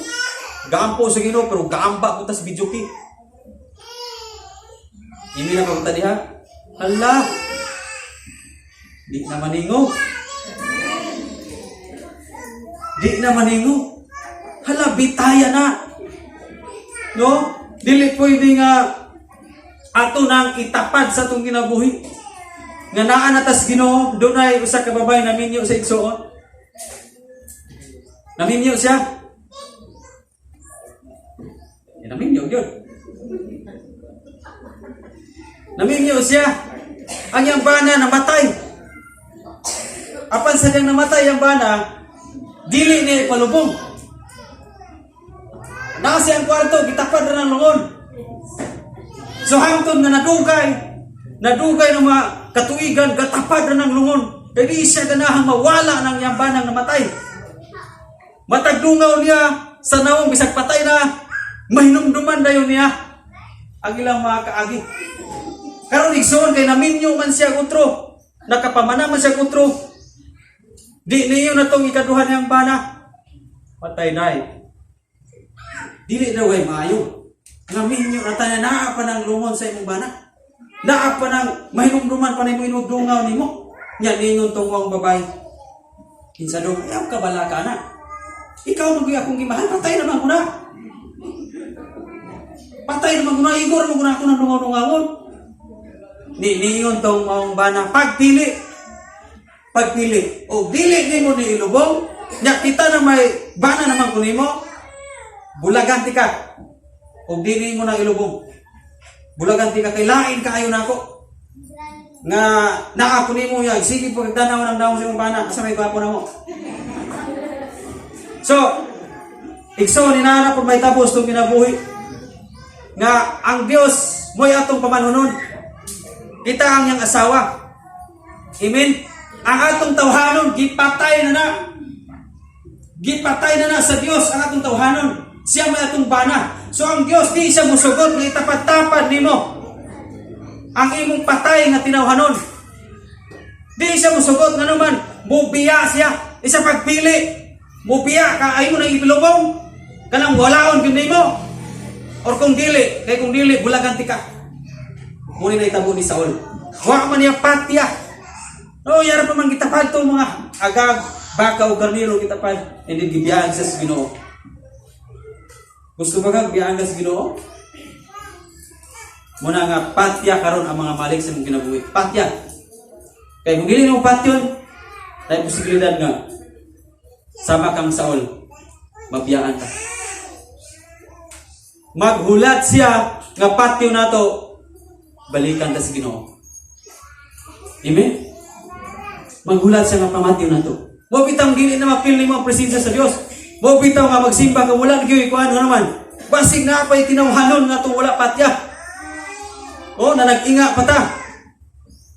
Gaampo sa Ginoo pero gaamba ko tas bidyuki. Hindi na pagpunta diha. Hala. Di na maningo. Di na maningo. Hala, bitaya na. No? Dili pwede nga ato nang itapad sa itong kinabuhi. Nga naa na tas Ginoo, doon ay usa ka babae na minyo sa igsoon. Naminyo siya. Naminyo yun. Naminyo siya. Ang yang bana namatay. Apan sa diyang namatay ang bana, dili niya ipalubong. Nasa ang kwarto, gitapad na ng lungon. So hangtod na nadugay ng mga katuigan, gatapad na ng lungon. Kaya di siya ganahang mawala ng yang banang namatay. Matagdungaw niya sa nawong bisag patay na, mahinumduman dayon niya ang ilang mga kaagi. Karon igsoon kay naminyo man siya utro, nakapamana man siya utro. Di niyo na tong ikaduhan niyang bana. Patay na. Dili daw ay maayo. Naminyo na tayo naa pa ng lungon sa imong bana. Naa pa ng mahinumduman pa nimo inugdungaw nimo. Nya ningon tong wang babay. Kinsa daw ayaw ka bala ka na. Ikaw nung akong gimahal, patay naman ko na. Patay naman ko na, igor naman ko na ako ng lungaw-lungawon. Niingon tong maong bana, pagpili. O dili ni mo ni ilubong, nya kita na may bana naman ko nimo, bulaganti ka. O dili mo na ilubong. Bulaganti ka, kay lain kaayo na ako. Nga naako nimo ya, sige pagdanaw ng daong sa imong bana, asa may gwapo na mo. So, igso ni nana kung may tapos itong kinabuhi. Nga, ang Diyos mo'y atong pamanunon. Kita ang niyang asawa. Amen? Ang atong tawhanon, gipatay na na. Gipatay na na sa Diyos ang atong tawhanon. Siya may atong bana. So, ang Diyos di siya musugot na itapad-tapad nimo ang imong patay nga tinawhanon. Di siya musugot nga naman, bubiya siya. Isa pagpili. Mupiya ka ay mo nang ipilubong kanang walaon gyud nimo or kung dili kay kung dili bulaganti ka muni na itabo ni Saul wa man niya patya no yara pa man gitapad to mga agag baka o karnero gitapad hindi gibiyaan sa Ginoo. Gusto ba kang biyaan sa Ginoo? Muna nga patya karon ang mga malik sa mong kinabuhi. Patya kay kung dili mo patyon ay posibilidad nga sama kang Saul, mabiyaan ka. Maghulat siya nga patyo nato, balikan ta sa Ginoo. Amen? Maghulat siya nga pamatyo nato. Mo bitaw dili na mapil nimo ang presensya sa Dios. Mo bitaw nga magsimba ka wala gyud kuan naman. Basig na pay tinawhanon nga to wala patya. Oh, na nag-inga pa ta.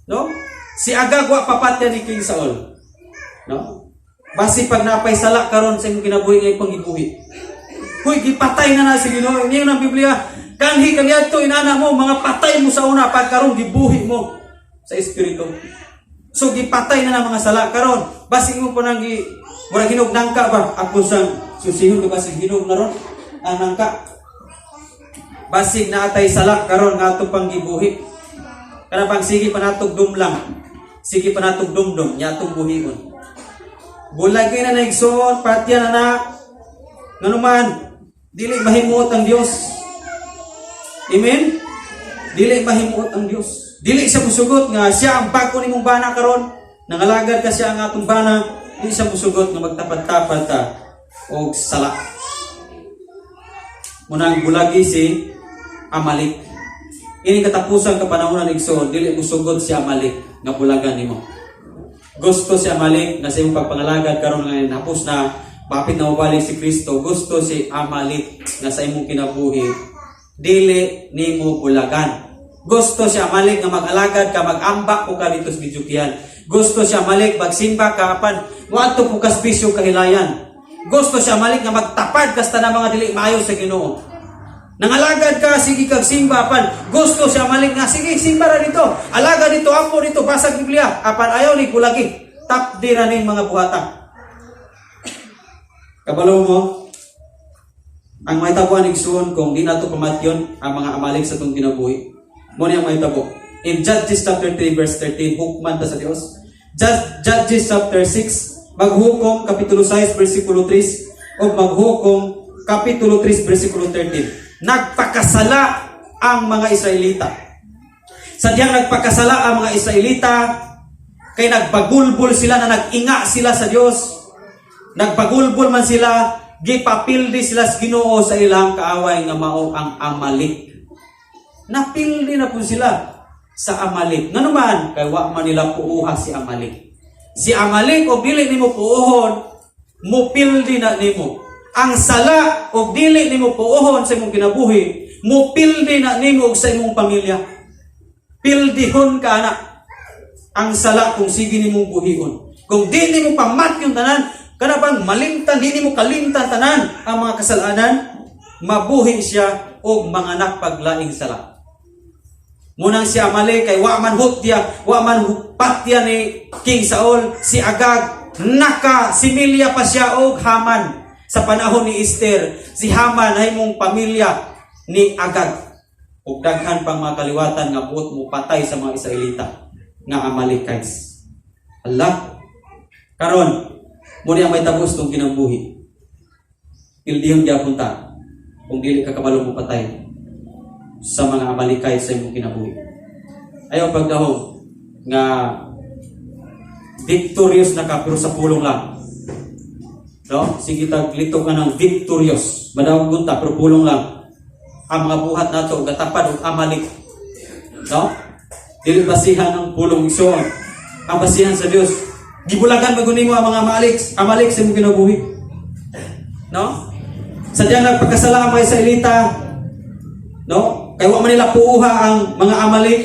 No? Si Agag wa papatya ni King Saul. No? Basi pag napay sala karon sa imong kinabuhi ngay panggibuhi. Huy gipatay na si Ginoo. Niyo ng Biblia, kanhi kaniadto inana mo mga patay mo sa una pag karon gibuhi mo sa espiritu. So gipatay na mga sala karon. Basi mo po nang murag hinog nangka ba? Ako sang susihon ka basi hinog na ron ang nangka. Basig na atay sala karon nga ato panggibuhi. Kana pang sige pa natog dumlang. Sige pa natog dumdum nya atong buhihon. Bulagay na naigsoon, patya na na. Nganuman, dili mahimuot ang Diyos. Amen? Dili mahimuot ang Diyos. Dili siya musugot nga siya ang bago nimong bana karon. Nangalagad ka siya ang atong bana. Dili siya musugot nga magtapad-tapad ka o sala. Munang bulagi si Amalek. Ini katapusan ka panahon ng igsoon, dili musugot si Amalek nga bulagan nimo. Gusto si Amalek na sa iyong pagpangalagad karon nga napos na bapit na mabalik si Kristo. Gusto si Amalek na sa imong kinabuhi dili nimo bulagan. Gusto si Amalek nga mag-alagad ka, mag-amba ko ka dito sa Bijukian. Gusto si Amalek magsimba ka apan wato po kas bisyo kahilayan. Gusto si Amalek nga magtapad kasta na mga dili maayo sa Ginoo. Nangalagad ka, sige kag simba apan gusto si Amalek nga sige simba ra dito. Alagad dito, ampo dito, basag Biblia. Apan ayaw ni bulagi. Tapdi ra ning mga buhata. Kabalo mo, ang may tabuan igsoon kung di nato pamatyon ang mga Amalek sa itong kinabuhi. Muna yung may tabo. In Judges chapter 3 verse 13, hukman ta sa Dios. Judges chapter 6, maghukom kapitulo 6 versikulo 3 o maghukom kapitulo 3 versikulo 13. Nagpakasala ang mga Israelita. Sadyang nagpakasala ang mga Israelita kay nagbagulbol sila na nag-inga sila sa Dios. Nagbagulbol man sila, gipapildi sila sa Ginoo sa ilang kaaway nga mao ang Amalek. Napildi na po sila sa Amalek. Nga naman, kay wa man nila puuha si Amalek. Si Amalek o dili nimo puuhon, mupildi na nimo. Ang sala o dili nimo puuhon sa imong kinabuhi, mupildi na nimo sa imong pamilya. Pildihon ka na ang sala kung sige nimong buhihon. Kung di nimo pamatyon tanan, kana bang malimtan, di nimo kalimtan tanan ang mga kasalanan, mabuhi siya og mga nakpaglaing sala. Munang si Amalek kay wa man hutya, wa man hupatya ni King Saul, si Agag, similya pa siya og Haman. Sa panahon ni Esther, si Haman ay mong pamilya ni Agag. Ug daghan pang mga kaliwatan nga buot mo patay sa mga Israelita nga Amalekites. Allah. Karon, muna ang may tabos tong kinabuhi. Pildiyon gyapon ta kung dili ka kabalo mo patay sa mga Amalekites sa imong kinabuhi. Ayaw pagdahom nga victorious na ka pero sa pulong lang. No? Sige taglito ka ng victorious. Madawag gunta pero pulong lang. Ang mga buhat nato gatapad og Amalek. No? Dili basihan ng pulong igsoon. Ang basihan sa Dios. Gibulagan maguni mo ang mga Amalek sa imong kinabuhi. No? Sadyang nagpagkasala ang mga Israelita. No? Kaya wa man nila puuha ang mga Amalek.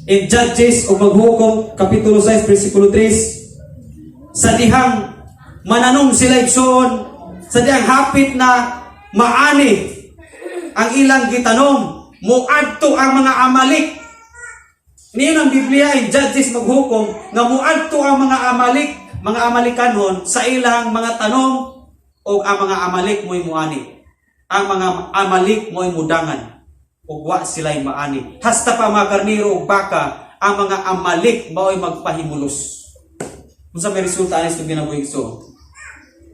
In Judges o maghukom kapitulo 6 versikulo 3, sa dihang mananom sila igsoon, sa dihang hapit na maani ang ilang gitanom, muadto ang mga Amalek. Niyon ang Biblia in Judges maghukom nga muadto ang mga Amalek, mga Amalekanon sa ilang mga tanom o ang mga Amalek mo'y muani. Ang mga Amalek mo'y mudangan. Ug wa sila'y maani. Hasta pa mga karniro o baka, ang mga Amalek mao'y magpahimulos. Kung sa may resulta anis itong ginabuhi so.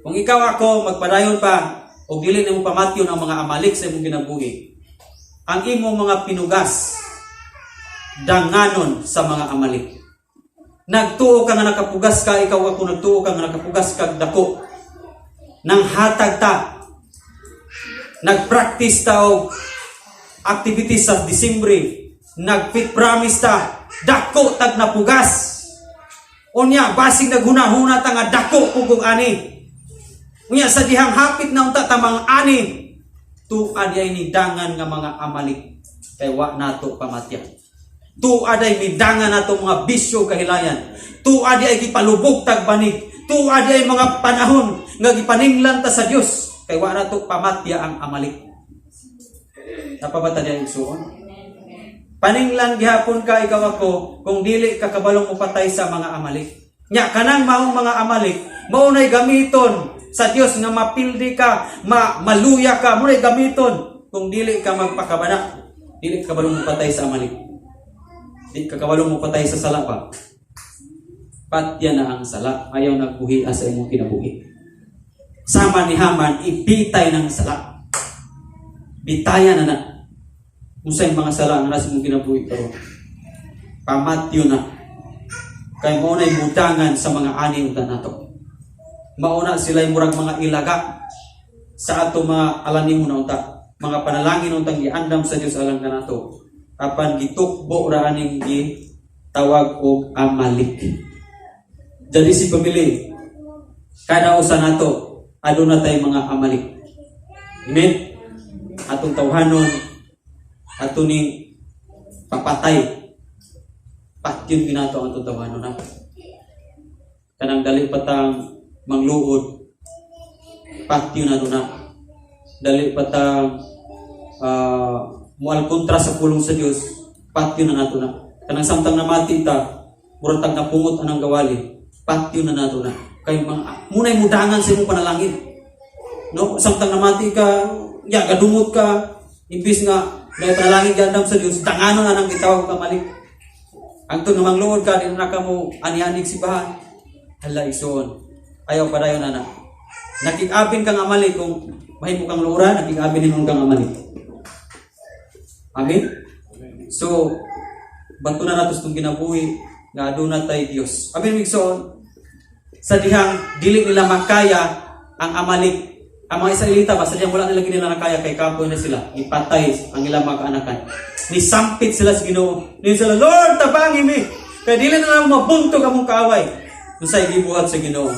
Kung ikaw ako, magpadayon pa, o dili na mo pamatyon ang mga Amalek sa imong ginabuhi, ang imong mga pinugas, danganon sa mga Amalek. Nagtuo ka nga nakapugas ka, ikaw ako nagtuo ka nga nakapugas ka dako. Nang hatag ta, nagpractice ta og activities sa Disyembre, nagpit promise ta, dako tag napugas. Unya basig naghunahuna ta nga dako pugog ani. Unya sa dihang hapit na unta ta mga ani, tuad ay nidangan nga mga Amalek kay wa nato pamatya. Tuad ay nidangan nato mga bisyo kahilayan. Tuad ay gipalubog tag banig. Tuad ay mga panahon nga gipaninglan ta sa Dios kay wa nato pamatya ang Amalek. Napabata niya igsoon. Paninglan gihapon ka ikaw ako kung dili ka kabalong mupatay sa mga Amalek. Nya kanang maong mga Amalek mao nay gamiton sa Dios nga mapildi ka, maluya ka, mo nay gamiton kung dili ka magpakabana. Dili ka kabalong mupatay sa Amalek. Dili ka kabalong mupatay sa sala pa. Patya na ang sala, ayaw nagbuhi sa imong kinabuhi. Sama ni Haman ipitay ng sala. Bitayan na. Usay mga sala nga nasa mong kinabuhi pero pamatyo na. Kay maunay mudangan sa mga ani unta nato. Mauna sila murag mga ilaga sa ato mga alanim na unta. Mga panalangin untang giandam sa Dios alang kanato. Apan gitukbo ra aning gitawag og Amalek. Jadi si pamili kada usa nato aduna tay mga Amalek. Amen. Atong tawhanon ato ni papatay. Patyon ginato ang tutawano na. Kanang dali patang mangluod, patyon na na. Dali patang mual kontra sa pulong sa Dios, patyon na nato na. Kanang samtang namati ta, murag tag napungot anang gawali, patyon na nato na. Kay mga munay mudangan sa imong panalangin. No, samtang namati ka, gadumot ka, imbis nga dahil panalangin gandam sa Dios, tanganon na nang gitawag ka mali. Ang to namang luod ka, din na ka mo ani-anig si bahan. Hala ison. Ayaw pa dayon na. Nakikabin kang amali kung mahimo kang luura, nakikabin nimong kang amali. Amen? So, banto na natos itong ginabuhi nga aduna tay Dios. Amen, Migsoon? Sa dihang dili nila makaya ang amalik. Ang mga Israelita ba, sadyang wala nila ginila nakaya kay kapoy na sila. Ipatay ang ilang mga kaanakan. Nisampit sila sa Ginoo. Niyon sila, Lord, tabangi mi. Kaya dili na lang mabuntog among kaaway. Kung sa'y gibuhat sa Ginoo.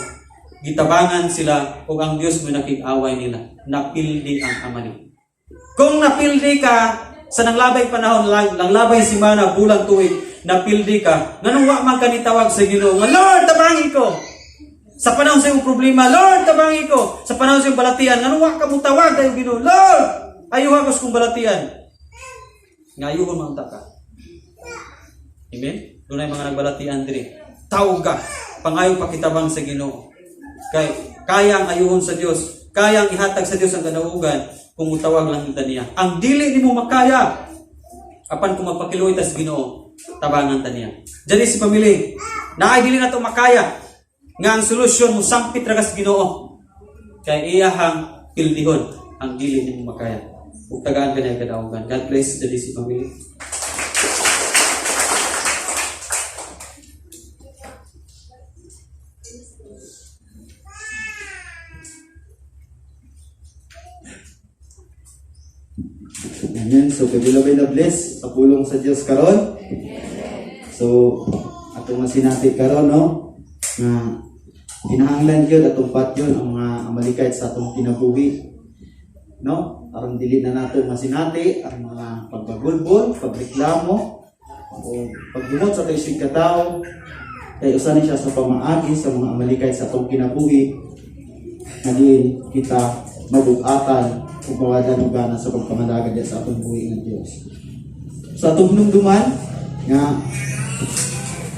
Gitabangan sila o ang Diyos mo nakik-away nila. Napildi ang amali. Kung napildi ka sa nanglabay panahon, nanglabay simana, bulang tuig, napildi ka, nganong wa man ka nitawag sa Ginoo nga, Lord, tabangi ko. Sa panahon sa iyong problema, Lord, tabangi ko. Sa panahon sa iyong balatian, nganong wa ka mo tawag dahil Ginoo, Lord, ayuha ko sa kong balatian. Ngayuhon man ta ka. Amen? Doon ay mga nagbalatian diri. Tawag ka. Pangayo pakitabang sa Ginoo. Kay kayang ayuhon sa Dios. Kayang ihatag sa Dios ang kadaugan kung mutawag lang kita niya. Ang dili nimo makaya. Apan kung magpakiluoy ta sa Ginoo, tabangan ta niya. Dili si pamili. Naay dili na to makaya. Nga ang solusyon mo sampit ra sa Ginoo. Kay iyahang pildihon ang dili nimo makaya. Ug tagaan ka na kadaugan. God bless the si family. Amen. So kabilabay na bless sa pulong sa Dios karon. So atong masinati karon no nga kinahanglan gyud atong patyon ang mga Amalekite sa atong kinabuhi. No? Aron dili na nato masinati ang mga pagbagulbol, pagreklamo o pagdumot sa tayo katao kay usa ni siya sa pamaagi sa mga Amalekite sa atong kinabuhi nga diin kita mabug-atan ug mawadan og gana sa pagpamalagad sa atong buhi ng Dios. Sa atong hinumduman nga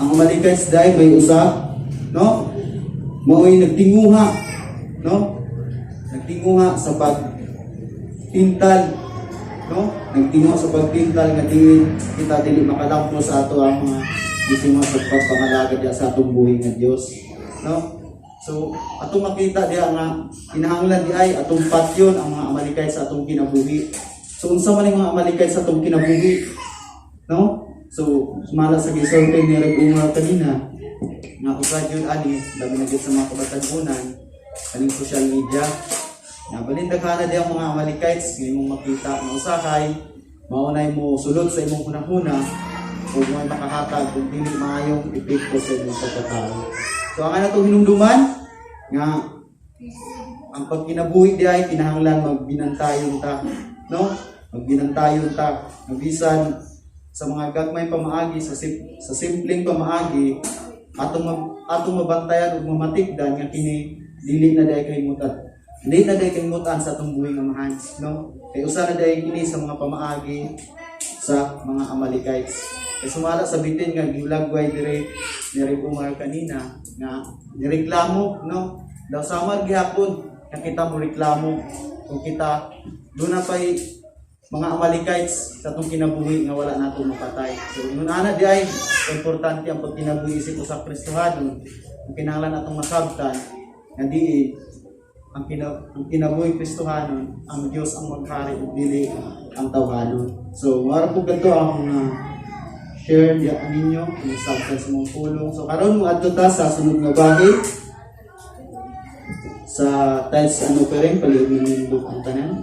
ang Amalekite dai may usa no mao'y nagtinguha no nagtinguha sa pagtintal no nagtinguha sa pagtintal nga kita dili makalampo sa ato ang mga gisimo sa pagpamalagad sa atong buhi ng Dios no. So atong makita diha nga kinahanglan di ay atong patyon ang mga Amalekite sa atong kinabuhi. So unsa man ang mga Amalekite sa atong kinabuhi no. So sumala sa gisulti ni Umar kanina nga usa jud ani labi na sa mga kabatanunan kaning social media nga balindaghan di ang mga Amalekites nga imong makita nga usahay maunay mo sulod sa imong hunahuna ug mo makahatag kung dili maayong epekto sa imong pagkatao. So ang ana tong hinumduman nga ang pagkinabuhi di ay kinahanglan magbinantayon ta no magbinantayon ta mabisan sa mga gagmay pamaagi sa simpleng pamaagi atong mabantayan ug mamatikdan nga kini dili na dai kalimutan. Dili na dai kalimutan sa atong buhi nga mahan, no? Kay usa na dai kini sa mga pamaagi sa mga Amalekites. Kay sumala sa bitin nga gilagway dire ni Umar kanina nga nireklamo, no? Daw samar gihapon nakita mo reklamo kung kita do na pay mga Amalekites sa atong kinabuhi nga wala nato mapatay. So nun ana di ay importante ang pagkinabuhi isip sa Kristohanon. Ang kinahanglan atong masabtan nga di ang kinabuhi Kristohanon ang Dios ang maghari ug dili ang tawhanon. So mara po kadto ang share diya ninyo ang sabtan sa mong pulong. So karon mo adto ta sa sunod nga bahin sa tiles ano pa rin palihog ng ang tanan.